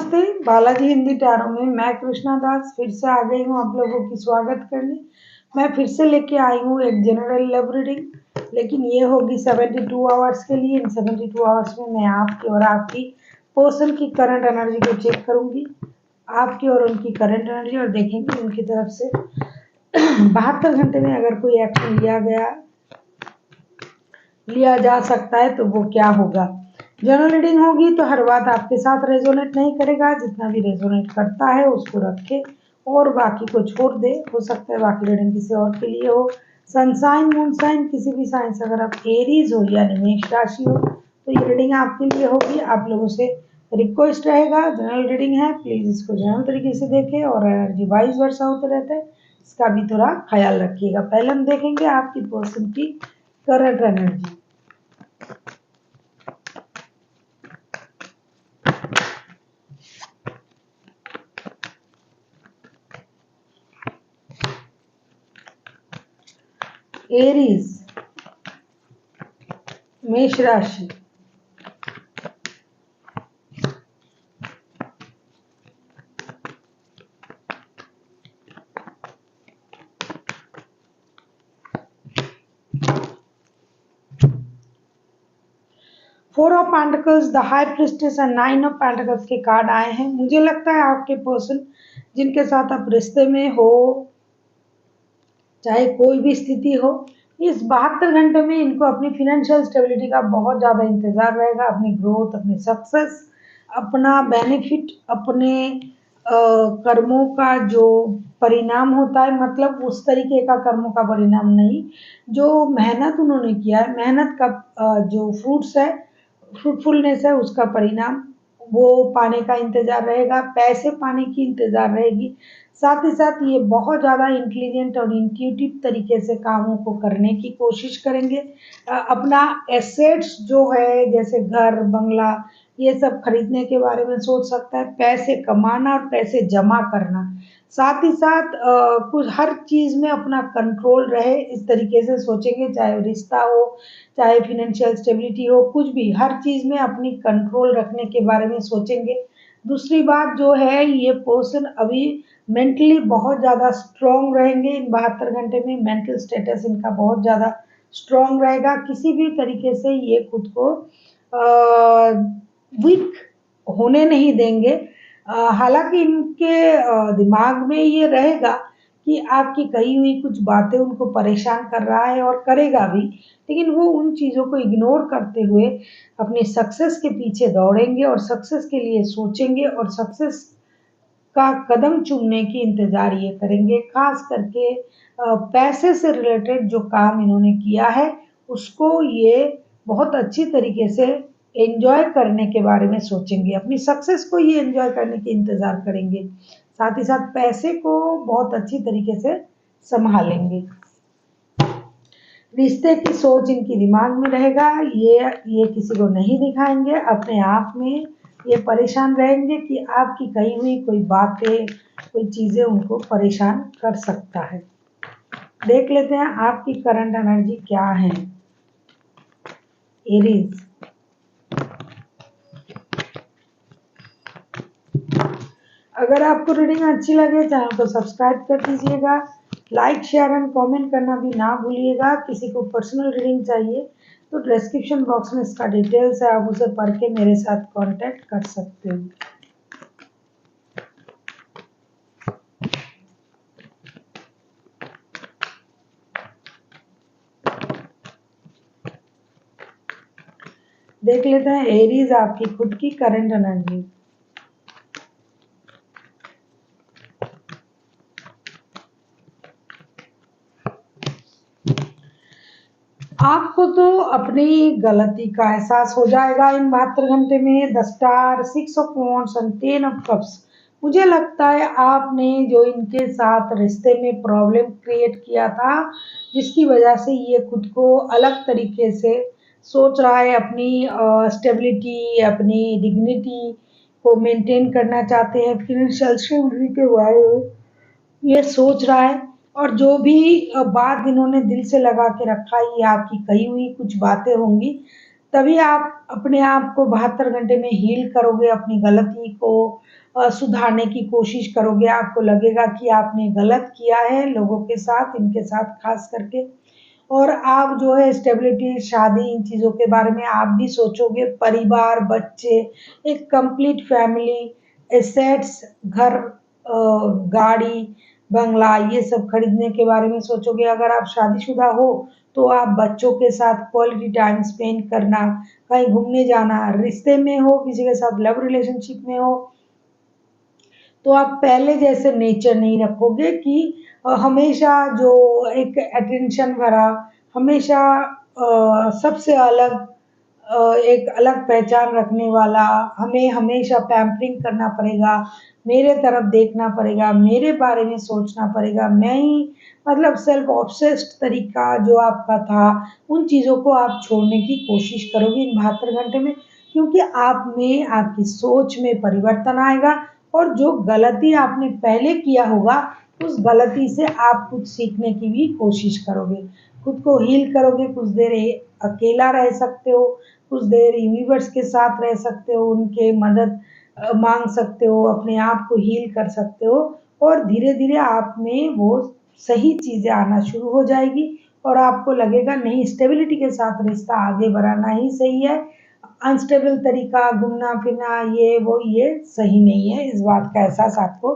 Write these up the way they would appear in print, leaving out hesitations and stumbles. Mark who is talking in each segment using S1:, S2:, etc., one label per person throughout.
S1: नमस्ते, बालाजी हिंदी टैरो में मैं कृष्णा दास फिर से आ गई हूँ आप लोगों की स्वागत करने। मैं फिर से लेके आई हूँ एक जनरल लव रीडिंग, लेकिन ये होगी 72 आवर्स के लिए। इन 72 आवर्स में मैं आपकी और आपकी पर्सन की करंट एनर्जी को चेक करूंगी, आपकी और उनकी करंट एनर्जी, और देखेंगे उनकी तरफ से 72 घंटे में अगर कोई एक्शन लिया जा सकता है तो वो क्या होगा। जनरल रीडिंग होगी तो हर बात आपके साथ रेजोनेट नहीं करेगा, जितना भी रेजोनेट करता है उसको रखे और बाकी को छोड़ दे। हो सकता है बाकी रीडिंग किसी और के लिए हो। सनसाइन मून साइन किसी भी साइन से अगर आप एरीज हो या मेष राशि हो तो ये रीडिंग आपके लिए होगी। आप लोगों से रिक्वेस्ट रहेगा, जनरल रीडिंग है, प्लीज इसको जनरल तरीके से देखें और एनर्जी वाइज वर्षा होते रहते हैं, इसका भी थोड़ा ख्याल रखिएगा। पहले हम देखेंगे आपकी पर्सन की करंट एनर्जी। एरीज मेष राशि, 4 of pentacles, the high priestess and 9 of pentacles के कार्ड आए हैं। मुझे लगता है आपके पर्सन जिनके साथ आप रिश्ते में हो, चाहे कोई भी स्थिति हो, इस 72 घंटे में इनको अपनी फिनेंशियल स्टेबिलिटी का बहुत ज़्यादा इंतजार रहेगा। अपनी ग्रोथ, अपनी सक्सेस, अपना बेनिफिट, अपने कर्मों का जो परिणाम होता है, मतलब उस तरीके का कर्मों का परिणाम नहीं, जो मेहनत उन्होंने किया है, मेहनत का जो फ्रूट्स है, फ्रूटफुलनेस है, उसका परिणाम वो पाने का इंतजार रहेगा। पैसे पाने की इंतजार रहेगी। साथ ही साथ ये बहुत ज़्यादा इंटेलिजेंट और इंट्यूटिव तरीके से कामों को करने की कोशिश करेंगे। अपना एसेट्स जो है जैसे घर बंगला ये सब खरीदने के बारे में सोच सकता है। पैसे कमाना और पैसे जमा करना, साथ ही साथ कुछ हर चीज़ में अपना कंट्रोल रहे, इस तरीके से सोचेंगे। चाहे रिश्ता हो, चाहे फिनेंशियल स्टेबिलिटी हो, कुछ भी, हर चीज़ में अपनी कंट्रोल रखने के बारे में सोचेंगे। दूसरी बात जो है, ये पर्सन अभी मेंटली बहुत ज़्यादा स्ट्रॉन्ग रहेंगे। इन 72 घंटे में मेंटल स्टेटस इनका बहुत ज़्यादा स्ट्रॉन्ग रहेगा। किसी भी तरीके से ये खुद को वीक होने नहीं देंगे। हालांकि इनके दिमाग में ये रहेगा कि आपकी कही हुई कुछ बातें उनको परेशान कर रहा है और करेगा भी, लेकिन वो उन चीज़ों को इग्नोर करते हुए अपनी सक्सेस के पीछे दौड़ेंगे और सक्सेस के लिए सोचेंगे और सक्सेस का कदम चूमने की इंतजार ये करेंगे। खास करके पैसे से रिलेटेड जो काम इन्होंने किया है उसको ये बहुत अच्छी तरीके से एंजॉय करने के बारे में सोचेंगे। अपनी सक्सेस को ये एंजॉय करने की इंतजार करेंगे। साथ ही साथ पैसे को बहुत अच्छी तरीके से संभालेंगे। रिश्ते की सोच इनकी दिमाग में रहेगा। ये किसी को नहीं दिखाएंगे। अपने आप में ये परेशान रहेंगे कि आपकी कही हुई कोई बातें, कोई चीज़ें उनको परेशान कर सकता है। देख लेते हैं आपकी करंट एनर्जी क्या है एरीज। अगर आपको रीडिंग अच्छी लगे चैनल को सब्सक्राइब कर दीजिएगा, लाइक शेयर एंड कमेंट करना भी ना भूलिएगा। किसी को पर्सनल रीडिंग चाहिए तो डिस्क्रिप्शन बॉक्स में इसका डिटेल्स है, आप उसे पढ़ के मेरे साथ कांटेक्ट कर सकते हो। देख लेते हैं एरीज आपकी खुद की करंट एनर्जी। आपको तो अपनी गलती का एहसास हो जाएगा इन 72 घंटे में। The star, 6 of wands and 10 of cups. मुझे लगता है आपने जो इनके साथ रिश्ते में प्रॉब्लम क्रिएट किया था, जिसकी वजह से ये खुद को अलग तरीके से सोच रहा है, अपनी स्टेबिलिटी, अपनी डिग्निटी को मेंटेन करना चाहते हैं, फिनेंशियल स्टेबिलिटी के बारे में ये सोच रहा है। और जो भी बात इन्होंने दिल से लगा के रखा है, ये आपकी कही हुई कुछ बातें होंगी, तभी आप अपने आप को 72 घंटे में हील करोगे, अपनी गलती को सुधारने की कोशिश करोगे, आपको लगेगा कि आपने गलत किया है लोगों के साथ, इनके साथ खास करके। और आप जो है स्टेबिलिटी, शादी, इन चीज़ों के बारे में आप भी सोचोगे, परिवार, बच्चे, एक कंप्लीट फैमिली, एसेट्स, घर, गाड़ी, बंगला, ये सब खरीदने के बारे में सोचोगे। अगर आप शादीशुदा हो तो आप बच्चों के साथ क्वालिटी टाइम स्पेंड करना, कहीं घूमने जाना, रिश्ते में हो, किसी के साथ लव रिलेशनशिप में हो, तो आप पहले जैसे नेचर नहीं रखोगे कि हमेशा जो एक अटेंशन भरा, हमेशा सबसे अलग, एक अलग पहचान रखने वाला, हमें हमेशा पैम्परिंग करना पड़ेगा, मेरे तरफ देखना पड़ेगा, मेरे बारे में सोचना पड़ेगा, मैं ही मतलब सेल्फ ऑब्सेस्ड तरीका जो आपका था, उन चीज़ों को आप छोड़ने की कोशिश करोगे इन 72 घंटे में, क्योंकि आप में, आपकी सोच में परिवर्तन आएगा और जो गलती आपने पहले किया होगा, उस गलती से आप कुछ सीखने की भी कोशिश करोगे। खुद को हील करोगे, कुछ देर अकेला रह सकते हो, कुछ देर यूनिवर्स के साथ रह सकते हो, उनके मदद माँग सकते हो, अपने आप को हील कर सकते हो और धीरे-धीरे आप में वो सही चीज़ें आना शुरू हो जाएगी और आपको लगेगा नहीं, स्टेबिलिटी के साथ रिश्ता आगे बढ़ाना ही सही है। अनस्टेबल तरीका घूमना-फिरना ये वो ये सही नहीं है, इस बात का एहसास आपको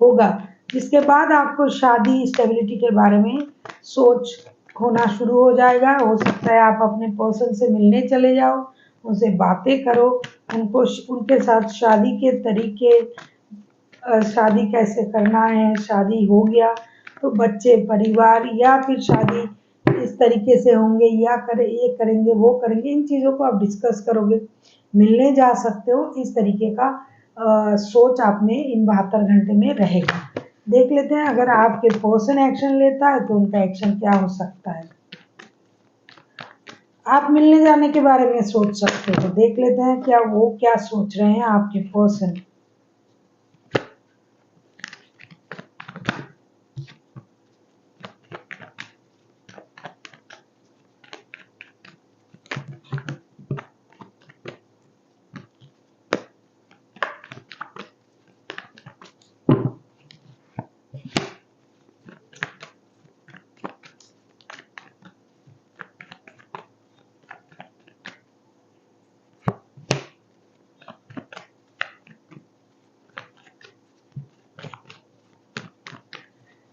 S1: होगा। जिसके बाद आपको शादी, स्टेबिलिटी के बारे में सोच होना शुरू हो जाएगा। हो सकता है आप अपने पर्सन से मिलने चले जाओ, उनसे बातें करो, उनको उनके साथ शादी के तरीके, शादी कैसे करना है, शादी हो गया तो बच्चे, परिवार या फिर शादी इस तरीके से होंगे या करें, ये करेंगे, वो करेंगे, इन चीज़ों को आप डिस्कस करोगे। मिलने जा सकते हो, इस तरीके का सोच आप में इन 72 घंटे में रहेगा। देख लेते हैं अगर आपके पर्सन एक्शन लेता है तो उनका एक्शन क्या हो सकता है। आप मिलने जाने के बारे में सोच सकते हो, तो देख लेते हैं क्या वो क्या सोच रहे हैं आपके पर्सन।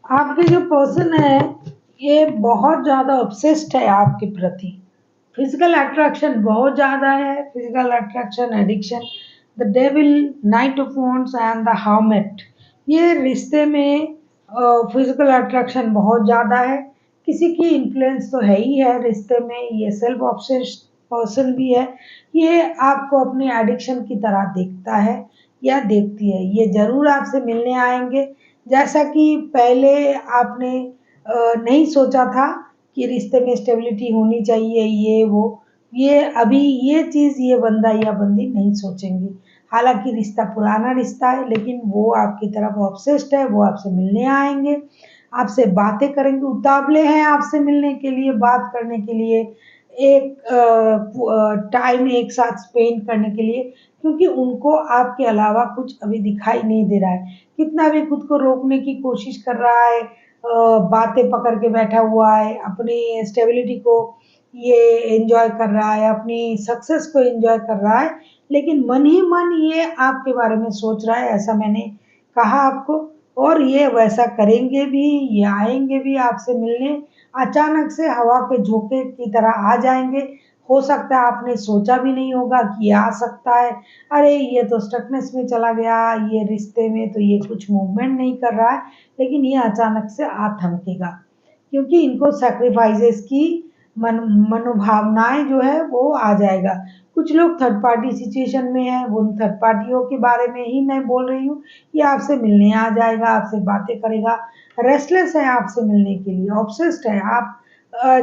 S1: आपके जो पर्सन है ये बहुत ज़्यादा ऑब्सेस्ड है आपके प्रति। फिजिकल अट्रैक्शन बहुत ज़्यादा है, physical attraction, addiction, the devil, night of wands and the hermit. ये रिश्ते में फिजिकल अट्रैक्शन बहुत ज़्यादा है, किसी की इन्फ्लुएंस तो है ही है रिश्ते में, ये सेल्फ ऑब्सेस्ड पर्सन भी है, ये आपको अपने एडिक्शन की तरह देखता है या देखती है, ये ज़रूर आपसे मिलने आएंगे। जैसा कि पहले आपने नहीं सोचा था कि रिश्ते में स्टेबिलिटी होनी चाहिए, ये वो, ये अभी ये चीज़ ये बंदा या बंदी नहीं सोचेंगे। हालाँकि रिश्ता पुराना रिश्ता है, लेकिन वो आपकी तरफ ऑब्सेस्ड है, वो आपसे मिलने आएँगे, आपसे बातें करेंगे, उतावले हैं आपसे मिलने के लिए, बात करने के लिए, एक टाइम एक साथ स्पेंड करने के लिए, क्योंकि उनको आपके अलावा कुछ अभी दिखाई नहीं दे रहा है। कितना भी खुद को रोकने की कोशिश कर रहा है, बातें पकड़ के बैठा हुआ है, अपनी स्टेबिलिटी को ये एन्जॉय कर रहा है, अपनी सक्सेस को एन्जॉय कर रहा है, लेकिन मन ही मन ये आपके बारे में सोच रहा है, ऐसा मैंने कहा आपको। और ये वैसा करेंगे भी, ये आएँगे भी आपसे मिलने, अचानक से हवा के झोंके की तरह आ जाएँगे। हो सकता है आपने सोचा भी नहीं होगा कि ये आ सकता है, अरे ये तो स्टकनेस में चला गया, ये रिश्ते में तो ये कुछ मूवमेंट नहीं कर रहा है, लेकिन ये अचानक से आ थमकेगा, क्योंकि इनको सैक्रिफाइसेस की मनोभावनाएं जो है वो आ जाएगा। कुछ लोग थर्ड पार्टी सिचुएशन में है, उन थर्ड पार्टियों के बारे में ही मैं बोल रही हूँ। ये आपसे मिलने आ जाएगा, आपसे बातें करेगा, रेस्टलेस है आपसे मिलने के लिए, ऑब्सेस्ड है। आप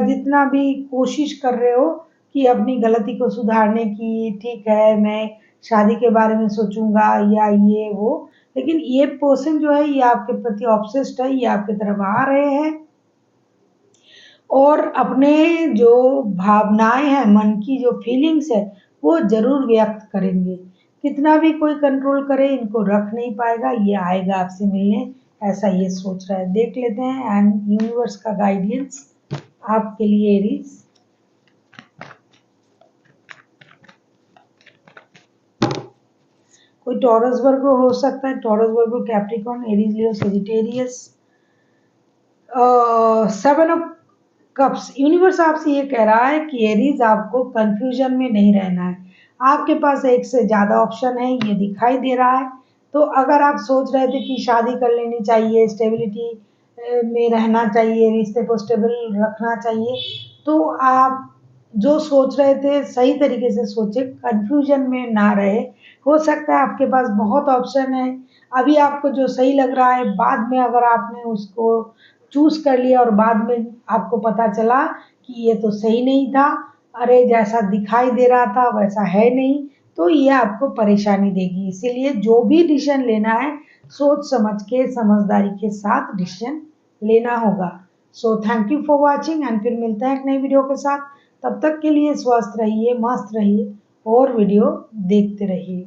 S1: जितना भी कोशिश कर रहे हो कि अपनी गलती को सुधारने की, ठीक है मैं शादी के बारे में सोचूंगा या ये वो, लेकिन ये पर्सन जो है ये आपके प्रति ऑब्सेस्ड है, ये आपकी तरफ आ रहे हैं और अपने जो भावनाएं हैं, मन की जो फीलिंग्स है, वो ज़रूर व्यक्त करेंगे। कितना भी कोई कंट्रोल करे इनको रख नहीं पाएगा, ये आएगा आपसे मिलने, ऐसा ये सोच रहा है। देख लेते हैं एंड यूनिवर्स का गाइडेंस आपके लिए एरीज। कोई टॉरस वर्गो हो सकता है, Taurus Virgo, Capricorn, Aries, Leo, Sagittarius. Seven of cups, universe आपसे ये कह रहा है कि एरीज आपको कंफ्यूजन में नहीं रहना है, आपके पास एक से ज़्यादा ऑप्शन है, ये दिखाई दे रहा है। तो अगर आप सोच रहे थे कि शादी कर लेनी चाहिए, स्टेबिलिटी में रहना चाहिए, रिश्ते को स्टेबल रखना चाहिए, तो आप जो सोच रहे थे सही तरीके से सोचे, कंफ्यूजन में ना रहे। हो सकता है आपके पास बहुत ऑप्शन है, अभी आपको जो सही लग रहा है, बाद में अगर आपने उसको चूज कर लिया और बाद में आपको पता चला कि ये तो सही नहीं था, अरे जैसा दिखाई दे रहा था वैसा है नहीं, तो ये आपको परेशानी देगी। इसीलिए जो भी डिसीजन लेना है सोच समझ के, समझदारी के साथ डिसीजन लेना होगा। So thank you for watching and फिर मिलते हैं एक नई वीडियो के साथ। तब तक के लिए स्वस्थ रहिए, मस्त रहिए और वीडियो देखते रहिए।